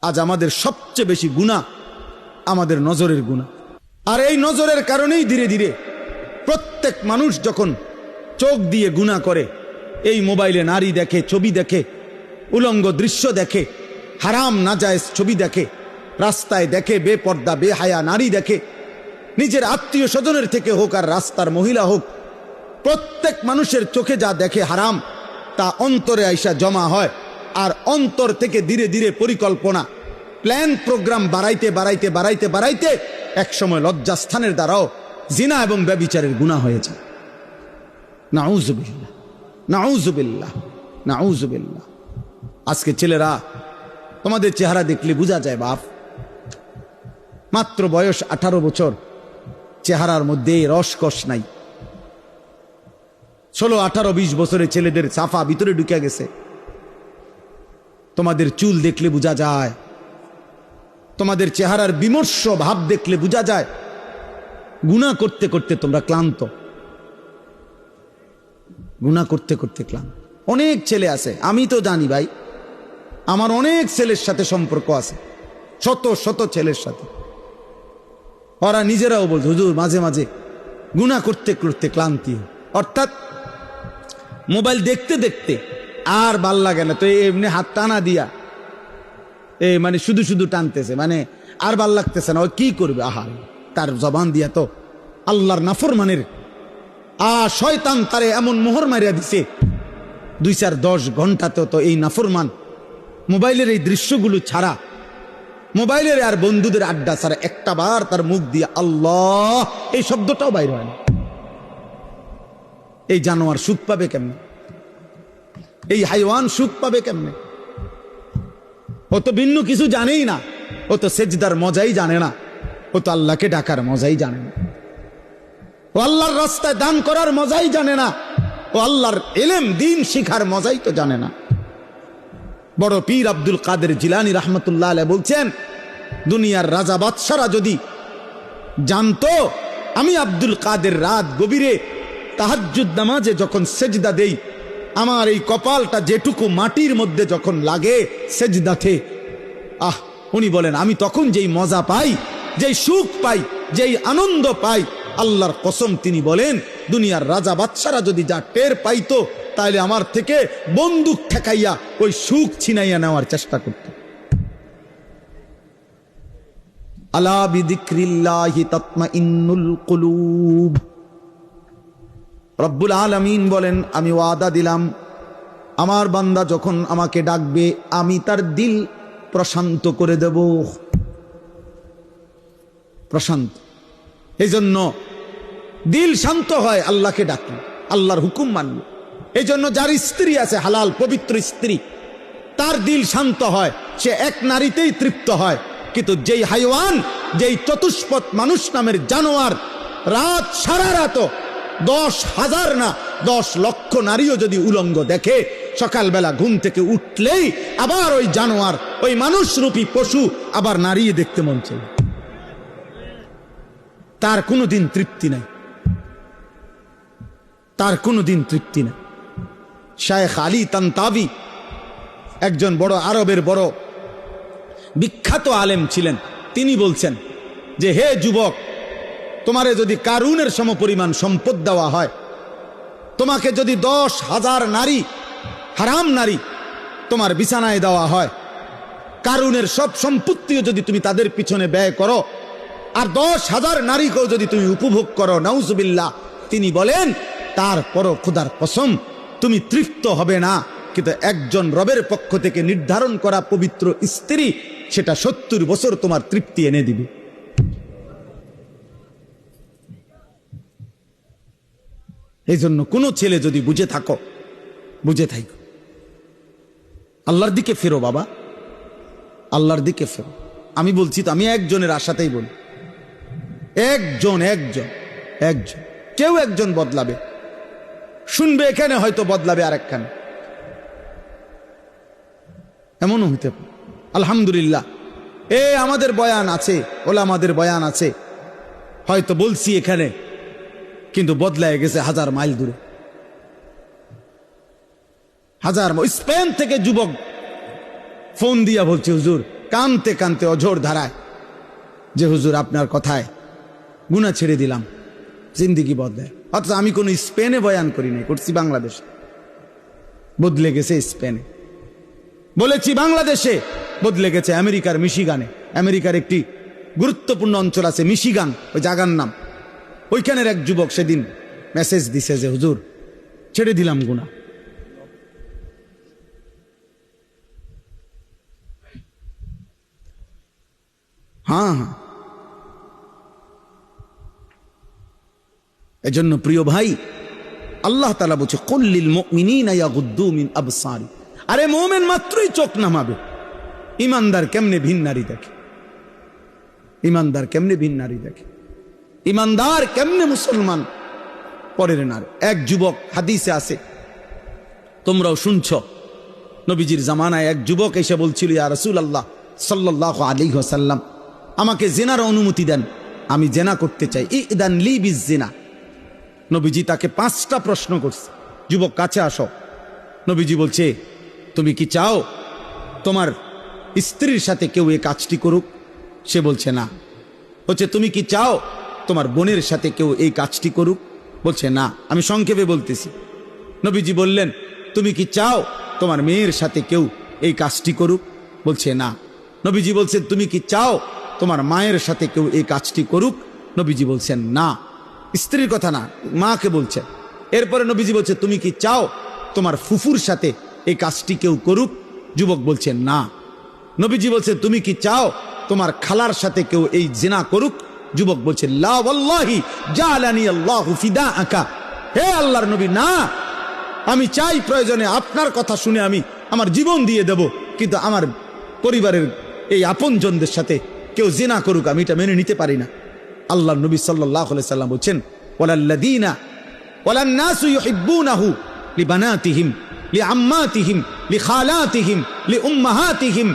আজ আমাদের সবচেয়ে বেশি গুনাহ আমাদের নজরের গুনাহ। আর এই নজরের কারণেই ধীরে ধীরে প্রত্যেক মানুষ যখন চোখ দিয়ে গুনাহ করে, এই মোবাইলে নারী দেখে, ছবি দেখে, উলঙ্গ দৃশ্য দেখে, হারাম নাজায়েজ ছবি দেখে, রাস্তায় দেখে বেপর্দা বেহায়া নারী দেখে, নিজের আত্মীয় স্বজনের থেকে হোক আর রাস্তার মহিলা হোক, প্রত্যেক মানুষের চোখে যা দেখে হারাম তা অন্তরে আইসা জমা হয়। আর অন্তর থেকে ধীরে ধীরে পরিকল্পনা, প্ল্যান, প্রোগ্রাম বাড়াইতে বাড়াইতে বাড়াইতে বাড়াইতে একসময় লজ্জাস্থানের দ্বারাও জিনা এবং ব্যভিচারের গুনাহ হয়ে যায়। নাউযুবিল্লাহ, নাউযুবিল্লাহ, নাউযুবিল্লাহ। আজকে ছেলেরা, তোমাদের চেহারা দেখলে বোঝা যায় বাপ, মাত্র বয়স 18 বছর, চেহারার মধ্যে রসকস নাই। 16, 18, 20 বছরের ছেলেদের সাফা ভিতরে ঢুকে গেছে। তোমাদের চুল দেখলে বোঝা যায়, তোমাদের চেহারার বিমর্ষ ভাব দেখলে বোঝা যায় গুনাহ করতে করতে তোমরা ক্লান্ত, গুনাহ করতে করতে ক্লান্ত। অনেক ছেলে আছে, আমি তো জানি ভাই, আমার অনেক ছেলের সাথে সম্পর্ক আছে, শত শত ছেলের সাথে। ওরা নিজেরাও বলছে হুজুর মাঝে মাঝে গুনাহ করতে করতে ক্লান্তি, অর্থাৎ মোবাইল দেখতে দেখতে আর ভাল লাগে না, তো এমনি হাত টানা দিয়া মানে শুধু শুধু টানতেছে, মানে আর ভাল লাগতেছে না, ও কি করবে? আহা, তার জবান দিয়া তো আল্লাহর নাফরমানের শয়তান তারে এমন মোহর মারিয়া দিছে, 2-4-10 ঘন্টাতেও তো এই নাফরমান মোবাইলের এই দৃশ্যগুলো ছাড়া, মোবাইলের আর বন্ধুদের আড্ডা ছাড়া একটা বার তার মুখ দিয়ে আল্লাহ এই শব্দটাও বাইর হয় না। এই জানোয়ার সুখ পাবে কেমনে? এই হাইওয়ান সুখ পাবে কেমনে? ও তো ভিন্ন কিছু জানেই না, ও তো সেজদার মজাই জানে না, ও তো আল্লাহকে ডাকার মজাই জানে না, ও আল্লাহর রাস্তায় দান করার মজাই জানে না, ও আল্লাহর ইলম দ্বীন শিখার মজাই তো জানে না। বড় পীর আব্দুল কাদের জিলানী রাহমাতুল্লাহ আলাইহি বলছেন, দুনিয়ার রাজা বাদশারা যদি জানতো আমি আব্দুল কাদের রাত গভীরে তাহাজ্জুদ নামাজে যখন সেজদা দেই, আমার এই কপালটা যেটুকু মাটির মধ্যে যখন লাগে সেজদাতে, উনি বলেন আমি তখন যেই মজা পাই, যেই সুখ পাই, যেই আনন্দ পাই, আল্লাহর কসম তিনি বলেন দুনিয়ার রাজা বাদশারা যদি যা টের পাইতো তাহলে আমার থেকে বন্দুক ঠেকাইয়া ওই সুখ ছিনাইয়া নেওয়ার চেষ্টা করত। আলা বিযিক্রিল্লাহি তাতমাইন্নুল কুলুব। রব্বুল আলামিন বলেন আমি ওয়াদা দিলাম আমার বান্দা যখন আমাকে ডাকবে আমি তার দিল প্রশান্ত করে দেব, প্রশান্ত। এই জন্য দিল শান্ত হয় আল্লাহকে ডাকলে, আল্লাহর হুকুম মানলে। এই জন্য যার স্ত্রী আছে হালাল পবিত্র স্ত্রী, তার দিল শান্ত হয়, সে এক নারীতেই তৃপ্ত হয়। কিন্তু যেই হাইওয়ান, যেই চতুষ্পদ মানুষ নামের জানোয়ার রাত সারা রাত 10,000 না 10 লক্ষ নারীও যদি উলঙ্গ দেখে, সকালবেলা ঘুম থেকে উঠলেই আবার ওই জানোয়ার, ওই মানুষরূপী পশু আবার নারী দেখতে মন চায়, তার কোনোদিন তৃপ্তি নাই, তার কোনোদিন তৃপ্তি নাই। শায়েখ আলী তানতাবি একজন বড় আরবের বড় বিখ্যাত আলেম ছিলেন। তিনি বলছেন যে হে যুবক, তোমারে যদি কারুনের সমপরিমাণ সম্পদ দেওয়া হয়, তোমাকে যদি 10,000 নারী, হারাম নারী তোমার বিছানায় দেওয়া হয়, কারুনের সব সম্পত্তিও যদি তুমি তাদের পিছনে ব্যয় করো, আর 10,000 নারীকেও যদি তুমি উপভোগ করো, নাউজুবিল্লাহ, তিনি বলেন তারপরও খোদার কসম তুমি তৃপ্ত হবে না। কিন্তু একজন রবের পক্ষ থেকে নির্ধারণ করা পবিত্র স্ত্রী, সেটা 70 বছর তোমার তৃপ্তি এনে দিবে। এই জন্য কোনো ছেলে যদি বুঝে থাকো, বুঝে থাকো, আল্লাহর দিকে ফেরো বাবা, আল্লাহর দিকে ফেরো। আমি বলছি তো, আমি একজনের আশাতেই বলি, একজন কেউ একজন বদলাবে, শুনবে এখানে, হয়তো বদলাবে আরেকখানে, এমনও হইতে পারে। আলহামদুলিল্লাহ, আমাদের বয়ান আছে, ওলামাদের বয়ান আছে, হয়তো বলছি এখানে, কিন্তু বদলায় গেছে 1000 মাইল দূরে, 1000 মাইল। স্পেন থেকে যুবক ফোন দিয়া বলছে হুজুর কানতে কানতে অঝোর ধারায় যে হুজুর আপনার কথায় গুনাহ ছেড়ে দিলাম, জিন্দিগি বদলায়। অথচ আমি কোনো স্পেনে বয়ান করি নাই, করছি বাংলাদেশে। বদলে গেছে স্পেনে, বলেছি বাংলাদেশে, বদলে গেছে আমেরিকার মিশিগানে। আমেরিকার একটি গুরুত্বপূর্ণ অঞ্চল আছে মিশিগান, ওই জায়গার নাম। ওইখানের এক যুবক সেদিন মেসেজ দিছে যে হুজুর ছেড়ে দিলাম গুনাহ। হ্যাঁ হ্যাঁ, এজন্য প্রিয় ভাই, আল্লাহ তাআলা বলছে কুল্লিল মুমিনিনা ইয়াগুদ্দু মিন আবসারি। আরে মুমিন মাত্রই চোখ নামাবে। ইমানদার কেমনে ভিন নারী দেখে, ইমানদার কেমনে ভিন নারী দেখে, ইমানদার কেমনে মুসলমান পরের নারী। এক যুবক, হাদিসে আছে, তোমরাও শুনছ, নবীজির জামানায় এক যুবক এসে বলছিল, ইয়া রাসূলুল্লাহ সাল্লাল্লাহু আলাইহি ওয়াসাল্লাম, আমাকে জিনার অনুমতি দেন, আমি জিনা করতে চাই, ইদান লি বিজিনা। নবীজি তাকে 5টা প্রশ্ন করছে, যুবক কাছে আসো। নবীজি বলছে, তুমি কি চাও তোমার স্ত্রীর সাথে কেউ এই কাজটি করুক? সে বলছে না। বলছে, তুমি কি চাও তোমার বোনের সাথে কেউ এই কাজটি করুক? বলছে না। আমি সংক্ষেপে বলতেছি। নবীজি বললেন, তুমি কি চাও তোমার মেয়ের সাথে কেউ এই কাজটি করুক? বলছে না। নবীজি বলছেন, তুমি কি চাও তোমার মায়ের সাথে কেউ এই কাজটি করুক? নবীজি বলছেন না। স্ত্রীর কথা না, মাকে বলছে। এরপরে নবীজি বলছে, তুমি কি চাও তোমার ফুফুর সাথে এই কাজটি কেউ করুক? যুবক বলছে না। নবীজি বলছে, তুমি কি চাও তোমার খালার সাথে কেউ এই জিনা করুক? যুবক বলছে, লা ওয়াল্লাহি জালানি আল্লাহু ফিদাআকা। হে আল্লাহর নবী, না, আমি চাই প্রয়োজনে আপনার কথা শুনে আমি আমার জীবন দিয়ে দেব, কিন্তু আমার পরিবারের এই আপনজনদের সাথে কেউ জিনা করুক আমি এটা মেনে নিতে পারি না। আল্লাহর নবী সাল্লাল্লাহু আলাইহি সাল্লাম বলেন, ওয়ালাল্লাযীনা ওয়ালান নাসু ইউহিব্বুনাহু লিবানাতিহিম লিআম্মাতিহিম লিখালাতিহিম লিউম্মাহাতিহিম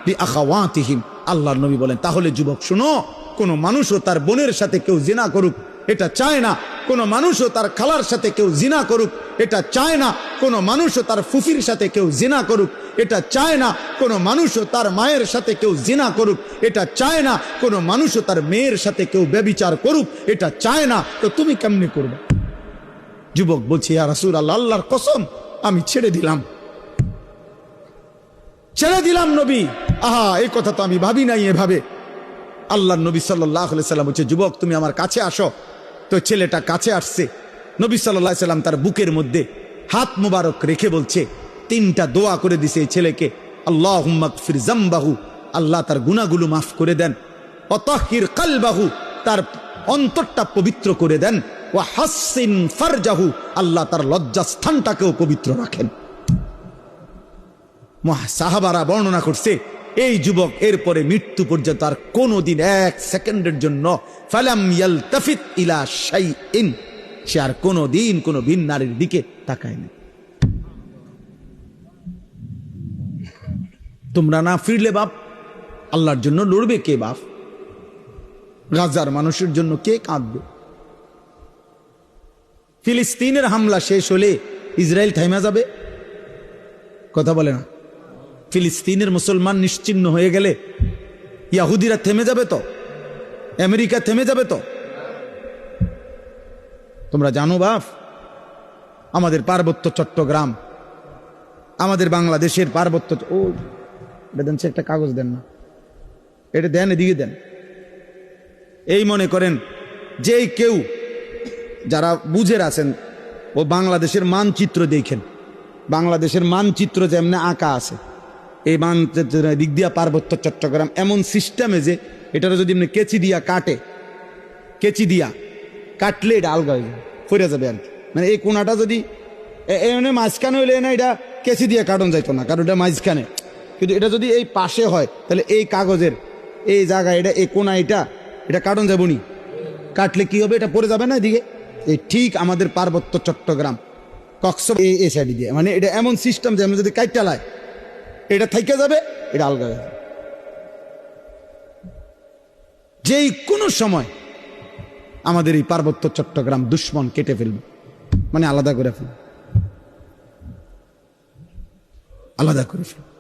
লিআখাওয়াতিহিম। আল্লাহর নবী বলেন, তাহলে যুবক শুনো, কোন মানুষও তার বোনের সাথে কেউ জিনা করুক এটা চায় না। কোন মানুষও তার খালার সাথে কেউ জিনা করুক এটা চায় না। কোন মানুষও তার ফুফির সাথে কেউ জিনা করুক এটা চায় না। কোন মানুষও তার মায়ের সাথে কেউ জিনা করুক এটা চায় না। কোন মানুষও তার মেয়ের সাথে কেউ ব্যভিচার করুক এটা চায় না। তো তুমি কেমনে করবে? যুবক বলছে, ইয়া রাসূলুল্লাহ, আল্লাহর কসম আমি ছেড়ে দিলাম, ছেড়ে দিলাম নবী। আহা, এই কথা তো আমি ভাবি নাই এভাবে। আল্লাহর নবী সাল্লাল্লাহু আলাইহি সাল্লাম বলছে, যুবক তুমি আমার কাছে আসো। তো ছেলেটা কাছে আসছে। নবী সাল্লাল্লাহু আলাইহি সাল্লাম তার বুকের মধ্যে হাত মুবারক রেখে বলছে, 3টা দোয়া করে দিছে এই ছেলেকে। আল্লাহুম্মা গফির যামবাহু, আল্লাহ তার গুনাহগুলো মাফ করে দেন। ওয়া তাহহির কলবাহু, তার অন্তরটা পবিত্র করে দেন। ওয়া হাসসিন ফারজাহু, আল্লাহ তার লজ্জাস্থানটাকেও পবিত্র রাখেন। সাহাবারা বর্ণনা করছে, এই যুবক এরপরে মৃত্যু পর্যন্ত আর কোনোদিন 1 সেকেন্ডের জন্য ফালাম ইয়ালতাফিত ইলা শাইইন, সে আর কোনোদিন কোনো ভিন নারীর দিকে তাকায় না। তোমরা না ফিরলে বাপ, আল্লাহর জন্য লড়বে কে বাপ? গাজার মানুষের জন্য কে কাঁদবে? ফিলিস্তিনের হামলা শেষ হলে ইসরায়েল থাইমা যাবে? কথা বলে না। ফিলিস্তিনের মুসলমান নিশ্চিহ্ন হয়ে গেলে ইহুদিরা থেমে যাবে তো? আমেরিকা থেমে যাবে তো? তোমরা জানো বাপ, আমাদের পার্বত্য চট্টগ্রাম, আমাদের বাংলাদেশের পার্বত্য, ও দেন, একটা কাগজ দেন না, এটা দেন, এদিকে দেন। এই মনে করেন যে কেউ যারা বুঝের আছেন, ও বাংলাদেশের মানচিত্র দেখেন, বাংলাদেশের মানচিত্র যেমন আঁকা আছে, এই মানচিত্রের দিক দিয়া পার্বত্য চট্টগ্রাম এমন সিস্টেমে যে এটারও যদি এমনি কেচি দিয়া কাটে, কেচি দিয়া কাটলে এটা আলগা হয়ে যাবে, ফিরে যাবে আর কি। মানে এই কোনাটা যদি এমনি মাঝখানে হইলে না, এটা কেচি দিয়ে কাটন যাইতো না, কারণ এটা মাঝখানে। কিন্তু এটা যদি এই পাশে হয়, তাহলে এই কাগজের এই জায়গায় এটা এই কোনা এটা কাটন যাবো নি, কাটলে কি হবে? এটা পড়ে যাবে না এদিকে। এই ঠিক আমাদের পার্বত্য চট্টগ্রাম কক্সবাজার এই সাইডে দিয়ে, মানে এটা এমন সিস্টেম যে আমরা যদি কাইটা লাই এটা থাইকে যাবে, এটা আলগা যাবে। যেই কোনো সময় আমাদের এই পার্বত্য চট্টগ্রাম দুশ্মন কেটে ফেলবে, মানে আলাদা করে ফেলবে, আলাদা করে ফেলবে।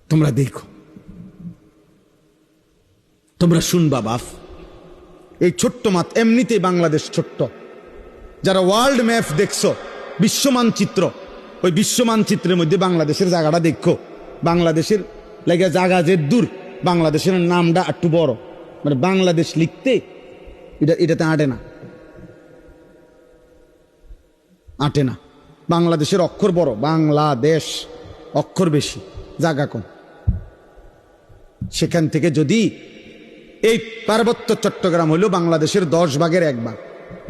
তোমরা দেখো, তোমরা শুনবা বাপ, এই ছোট্ট মাত এমনিতেই বাংলাদেশ ছোট্ট। যারা ওয়ার্ল্ড ম্যাপ দেখছো, বিশ্ব মানচিত্র, ওই বিশ্ব মানচিত্রের মধ্যে বাংলাদেশের জায়গাটা দেখো। বাংলাদেশের লেগে জায়গা যে দূর, বাংলাদেশের নামটা একটু বড়, মানে বাংলাদেশ লিখতে এটাতে আটে না, আটে না। বাংলাদেশের অক্ষর বড়, বাংলাদেশ অক্ষর বেশি, জায়গা কম। সেখান থেকে যদি এই পার্বত্য চট্টগ্রাম হলো বাংলাদেশের 10 ভাগের 1 ভাগ,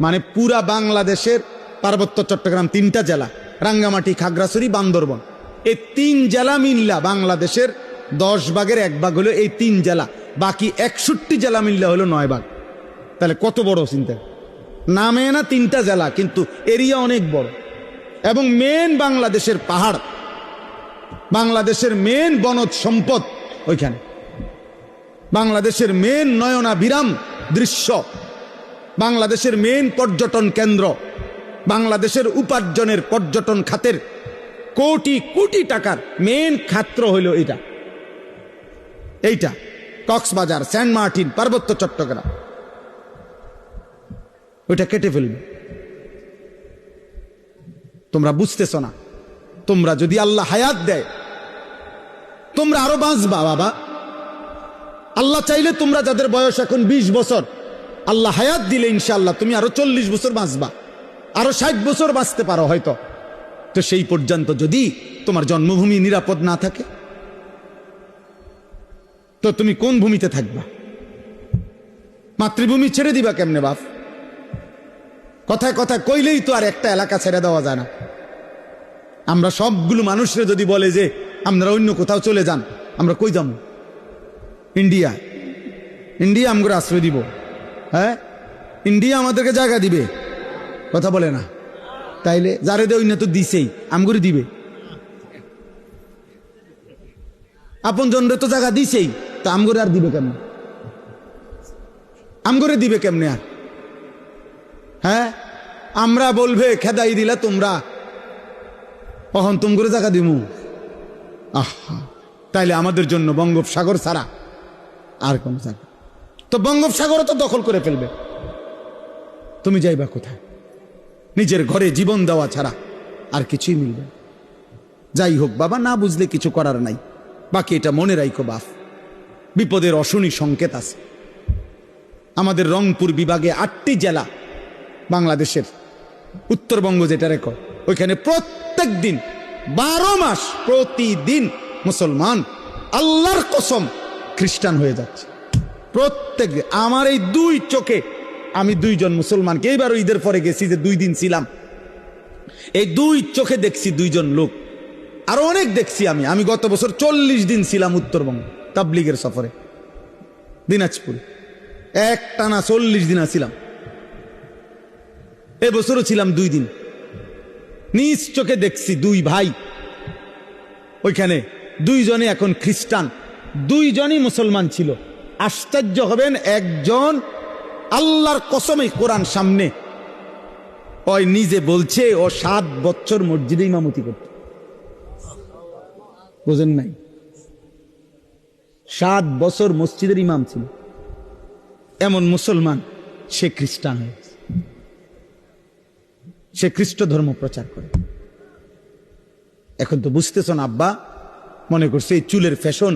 মানে পুরা বাংলাদেশের পার্বত্য চট্টগ্রাম 3টা জেলা, রাঙ্গামাটি, খাগড়াছড়ি, বান্দরবন, এই 3 জেলা মিল্লা বাংলাদেশের 10 ভাগের 1 ভাগ হলো এই 3 জেলা। বাকি 61 জেলা মিল্লা হলো 9 ভাগ। তাহলে কত বড় চিন্তা! নামে না 3টা জেলা, কিন্তু এরিয়া অনেক বড়। এবং মেন বাংলাদেশের পাহাড়, বাংলাদেশের মেন বনজ সম্পদ ওইখানে, বাংলাদেশের মেন নয়নাভিরাম দৃশ্য, বাংলাদেশের মেন পর্যটন কেন্দ্র, বাংলাদেশের উপার্জনের পর্যটন খাতের কোটি কোটি টাকার মেন খাত্র হইল এইটা কক্সবাজার, সেন্ট মার্টিন, পার্বত্য চট্টগ্রাম। ওইটা কেটে ফেলবে। তোমরা বুঝতেছ না। তোমরা যদি আল্লাহ হায়াত দেয়, তোমরা আরো বাঁচবা বাবা। আল্লাহ চাইলে তোমরা যাদের বয়স এখন 20 বছর, আল্লাহ হায়াত দিলে ইনশাআল্লাহ তুমি আরো 40 বছর বাঁচবা, আরো 60 বছর বাঁচতে পারো হয়তো। তো সেই পর্যন্ত যদি তোমার জন্মভূমি নিরাপদ না থাকে, তো তুমি কোন ভূমিতে থাকবা? মাতৃভূমি ছেড়ে দিবা কেমনে বাপ? কথায় কথায় কইলেই তো আর একটা এলাকা ছেড়ে দেওয়া যায় না। আমরা সবগুলো মানুষরে যদি বলে যে আমরা অন্য কোথাও চলে যান, আমরা কই যাবো? ইন্ডিয়া? ইন্ডিয়া আমগরে আশ্রয় দিব? হ্যাঁ, ইন্ডিয়া আমাদেরকে জায়গা দিবে? কথা বলে না। তাইলে যারে দে অন্য তো দিছেই, আমগরে দিবে। আপন জনরে তো জায়গা দিছেই, তা আমগরে আর দিবে কেমনে? আমগরে দিবে কেমনে আর? হ্যাঁ, আমরা বলবে খেদাই দিলা তোমরা, কখন তুম করে জায়গা দিমু? আহা, তাইলে আমাদের জন্য বঙ্গোপসাগর ছাড়া আর কোন জায়গা? তো বঙ্গোপসাগরও তো দখল করে ফেলবে। তুমি যাইবা কোথায়? নিজের ঘরে জীবন দেওয়া ছাড়া আর কিছুই মিলবে। যাই হোক বাবা, না বুঝলে কিছু করার নাই। বাকি এটা মনে রাখো বাপ, বিপদের অশনি সংকেত আছে। আমাদের রংপুর বিভাগে 8টি জেলা বাংলাদেশের, উত্তরবঙ্গ যেটা রেখো, ওইখানে প্রত্যেক দিন 12 মাস প্রতিদিন মুসলমান আল্লাহর কসম খ্রিস্টান হয়ে যাচ্ছে। প্রত্যেক দিন। আমার এই 2 চোখে আমি 2 জন মুসলমানকে, এইবার ঈদের পরে গেছি যে 2 দিন ছিলাম, এই 2 চোখে দেখছি 2 জন লোক। আরো অনেক দেখছি আমি গত বছর 40 দিন ছিলাম উত্তরবঙ্গ তাবলিগের সফরে, দিনাজপুরে একটানা 40 দিন ছিলাম। এবছরও ছিলাম 2 দিন। নিজ চোখে দেখছি 2 ভাই ওইখানে, 2 জনে এখন খ্রিস্টান, 2 জনই মুসলমান ছিল। আশ্চর্য হবেন, একজন আল্লাহর কসমে কোরআন সামনে ওই নিজে বলছে ও 7 বছর মসজিদে ইমামতি করত। বুঝেন নাই? 7 বছর মসজিদের ইমাম ছিল। এমন মুসলমান, সে খ্রিস্টান হয়েছে, সে খ্রিস্ট ধর্ম প্রচার করে। এখন তো বুঝতেছ না আব্বা, মনে করছে এই চুলের ফ্যাশন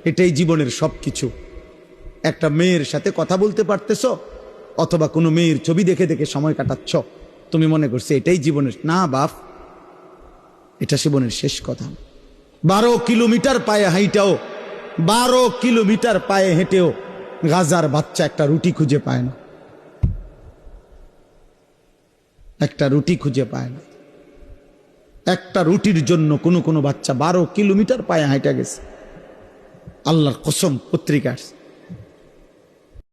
এটাই জীবনের সবকিছু। একটা মেয়ের সাথে কথা বলতে পারতেছ, অথবা কোনো মেয়ের ছবি দেখে দেখে সময় কাটাচ্ছ, তুমি মনে করছে এটাই জীবনের। না বাপ, এটা জীবনের শেষ কথা। 12 কিলোমিটার পায়ে হাইটাও, 12 কিলোমিটার পায়ে হেঁটেও গাজার বাচ্চা একটা রুটি খুঁজে পায় না, একটা রুটি খুঁজে পায় না। একটা রুটির জন্য কোনো বাচ্চা 12 কিলোমিটার পায়ে হাইটা গেছে। আল্লাহর কসম, পত্রিকা আসছে।